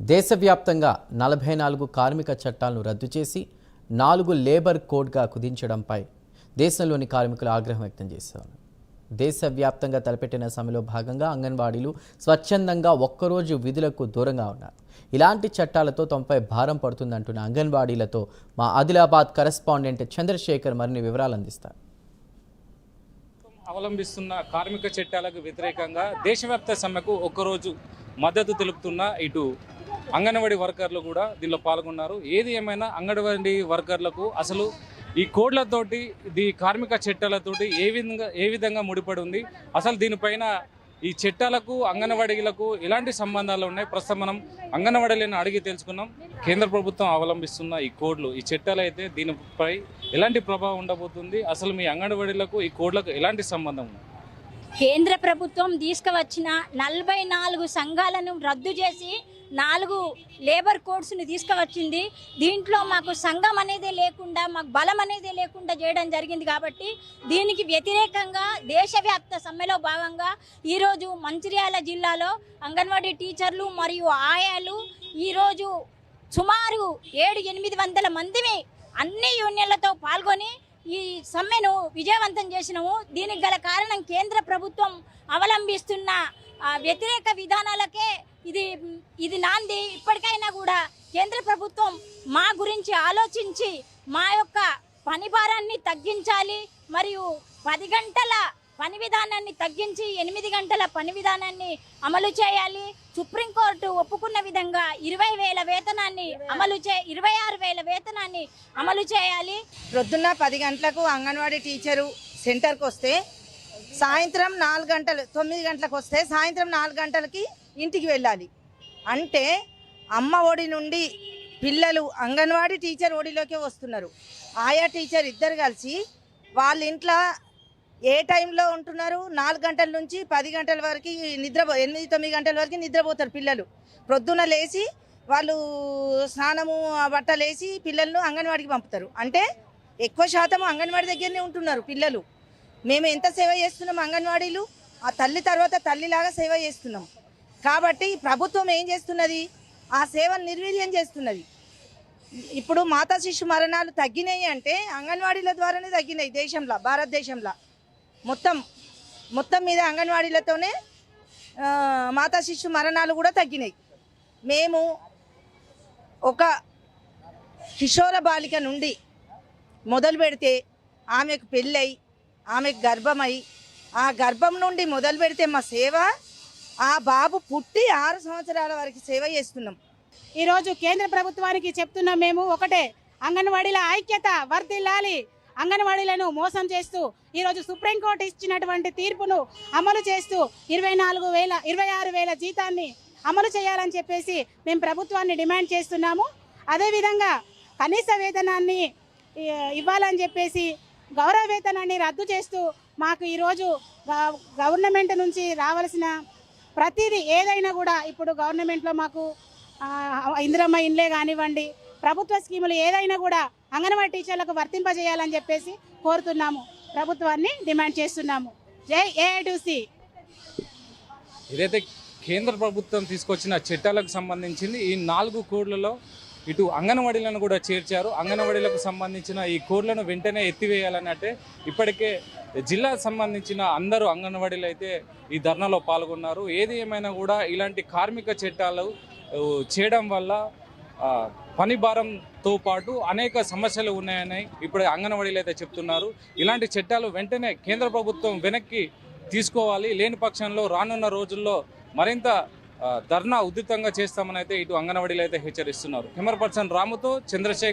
దేశవ్యాప్తంగా 44 కార్మిక చట్టాలను రద్దు చేసి 4 లేబర్ కోడ్గా కుదించడంపై దేశంలోని కార్మికులు ఆగ్రహం వ్యక్తం చేశారు. దేశవ్యాప్తంగా తలపెట్టిన సమ్మెలో భాగంగా అంగన్వాడీలు స్వచ్ఛందంగా ఒక్కరోజు విధులకు దూరంగా ఉన్నారు. ఇలాంటి చట్టాలతో తమపై భారం పడుతుందంటున్న అంగన్వాడీలతో మా ఆదిలాబాద్ కరెస్పాండెంట్ చంద్రశేఖర్ మరిన్ని వివరాలు అందిస్తారు. అవలంబిస్తున్న కార్మిక చట్టాలకు వ్యతిరేకంగా దేశవ్యాప్త సమ్మెకు ఒక్కరోజు మద్దతు తెలుపుతున్న ఇటు అంగన్వాడీ వర్కర్లు కూడా దీనిలో పాల్గొన్నారు. ఏది ఏమైనా అంగన్వాడీ వర్కర్లకు అసలు ఈ కోడ్లతోటి ఈ కార్మిక చట్టాలతోటి ఏ విధంగా ముడిపడి ఉంది, అసలు దీనిపైన ఈ చట్టాలకు అంగన్వాడీలకు ఎలాంటి సంబంధాలు ఉన్నాయి, ప్రస్తుతం మనం అంగన్వాడీలను అడిగి తెలుసుకున్నాం. కేంద్ర ప్రభుత్వం అవలంబిస్తున్న ఈ కోడ్లు, ఈ చట్టాలు అయితే దీనిపై ఎలాంటి ప్రభావం ఉండబోతుంది, అసలు మీ అంగన్వాడీలకు ఈ కోడ్లకు ఎలాంటి సంబంధం ఉంది? కేంద్ర ప్రభుత్వం తీసుకువచ్చిన 44 సంఘాలను రద్దు చేసి 4 లేబర్ కోడ్స్ని తీసుకువచ్చింది. దీంట్లో మాకు సంఘం అనేది లేకుండా, మాకు బలం అనేది లేకుండా చేయడం జరిగింది. కాబట్టి దీనికి వ్యతిరేకంగా దేశవ్యాప్త సమ్మెలో భాగంగా ఈరోజు మంచిర్యాల జిల్లాలో అంగన్వాడీ టీచర్లు మరియు ఆయాలు ఈరోజు సుమారు 700-800 మందిని అన్ని యూనియన్లతో పాల్గొని ఈ సమ్మెను విజయవంతం చేసినాము. దీనికి గల కారణం కేంద్ర ప్రభుత్వం అవలంబిస్తున్న వ్యతిరేక విధానాలకే ఇది నాంది. ఇప్పటికైనా కూడా కేంద్ర ప్రభుత్వం మా గురించి ఆలోచించి మా యొక్క పని భారాన్ని తగ్గించాలి, మరియు 10 గంటల పని విధానాన్ని తగ్గించి 8 గంటల పని విధానాన్ని అమలు చేయాలి. సుప్రీంకోర్టు ఒప్పుకున్న విధంగా 20,000 వేతనాన్ని 26,000 వేతనాన్ని అమలు చేయాలి. ప్రొద్దున్న 10 గంటలకు అంగన్వాడీ టీచరు సెంటర్కి వస్తే సాయంత్రం 4 గంటలు 9 గంటలకు వస్తే సాయంత్రం 4 గంటలకి ఇంటికి వెళ్ళాలి. అంటే అమ్మ ఒడి నుండి పిల్లలు అంగన్వాడీ టీచర్ ఒడిలోకి వస్తున్నారు. ఆయా టీచర్ ఇద్దరు కలిసి వాళ్ళ ఇంట్లో ఏ టైంలో ఉంటున్నారు, 4 గంటల నుంచి 10 గంటల వరకు 8-9 గంటల వరకు నిద్రపోతారు పిల్లలు. ప్రొద్దున లేచి వాళ్ళు స్నానము బట్టలు వేసి పిల్లలను అంగన్వాడికి పంపుతారు. అంటే ఎక్కువ శాతం అంగన్వాడీ దగ్గరనే ఉంటున్నారు పిల్లలు. మేము ఎంత సేవ చేస్తున్నాం, అంగన్వాడీలు ఆ తల్లి తర్వాత తల్లిలాగా సేవ చేస్తున్నాం. కాబట్టి ప్రభుత్వం ఏం చేస్తున్నది, ఆ సేవను నిర్వీర్యం చేస్తున్నది. ఇప్పుడు మాతా శిశు మరణాలు తగ్గినాయి అంటే అంగన్వాడీల ద్వారానే తగ్గినాయి. దేశంలో, భారతదేశంలో మొత్తం మీద అంగన్వాడీలతోనే మాతా శిశు మరణాలు కూడా తగ్గినాయి. మేము ఒక కిషోర బాలిక నుండి మొదలు పెడితే ఆమెకు పెళ్ళై ఆమెకు గర్భమై ఆ గర్భం నుండి మొదలు పెడితే మా సేవ ఆ బాబు పుట్టి 6 సంవత్సరాల వరకు సేవ చేస్తున్నాం. ఈరోజు కేంద్ర ప్రభుత్వానికి చెప్తున్నాం మేము ఒకటే, అంగన్వాడీల ఐక్యత వర్ధిల్లాలి. అంగన్వాడీలను మోసం చేస్తూ ఈరోజు సుప్రీంకోర్టు ఇచ్చినటువంటి తీర్పును అమలు చేస్తూ 26,000 జీతాన్ని అమలు చేయాలని చెప్పేసి మేము ప్రభుత్వాన్ని డిమాండ్ చేస్తున్నాము. అదేవిధంగా కనీస వేతనాన్ని ఇవ్వాలని చెప్పేసి గౌరవ వేతనాన్ని రద్దు చేస్తూ మాకు ఈరోజు గవర్నమెంట్ నుంచి రావాల్సిన ప్రతిదీ ఏదైనా కూడా ఇప్పుడు గవర్నమెంట్లో మాకు ఇందిరమ్మ ఇండ్లే కానివ్వండి, ప్రభుత్వ స్కీములు ఏదైనా కూడా అంగన్వాడీ టీచర్లకు వర్తింపజేయాలని చెప్పేసి కోరుతున్నాము, ప్రభుత్వాన్ని డిమాండ్ చేస్తున్నాము. జై ఏఐటీసీ. ఇదైతే కేంద్ర ప్రభుత్వం తీసుకొచ్చిన చట్టాలకు సంబంధించింది. ఈ 4 కోడ్లలో ఇటు అంగన్వాడీలను కూడా చేర్చారు. అంగన్వాడీలకు సంబంధించిన ఈ కోడ్లను వెంటనే ఎత్తివేయాలన్నట్టే ఇప్పటికే జిల్లాకు సంబంధించిన అందరూ అంగన్వాడీలు అయితే ఈ ధర్నాలో పాల్గొన్నారు. ఏది ఏమైనా కూడా ఇలాంటి కార్మిక చట్టాలు చేయడం వల్ల పని భారంతో పాటు అనేక సమస్యలు ఉన్నాయని ఇప్పుడు అంగన్వాడీలు అయితే చెప్తున్నారు. ఇలాంటి చట్టాలు వెంటనే కేంద్ర ప్రభుత్వం వెనక్కి తీసుకోవాలి, లేని పక్షంలో రానున్న రోజుల్లో మరింత ధర్నా ఉధృతంగా చేస్తామని అయితే ఇటు అంగన్వాడీలు అయితే హెచ్చరిస్తున్నారు. కెమెరా పర్సన్ రాముతో చంద్రశేఖర్.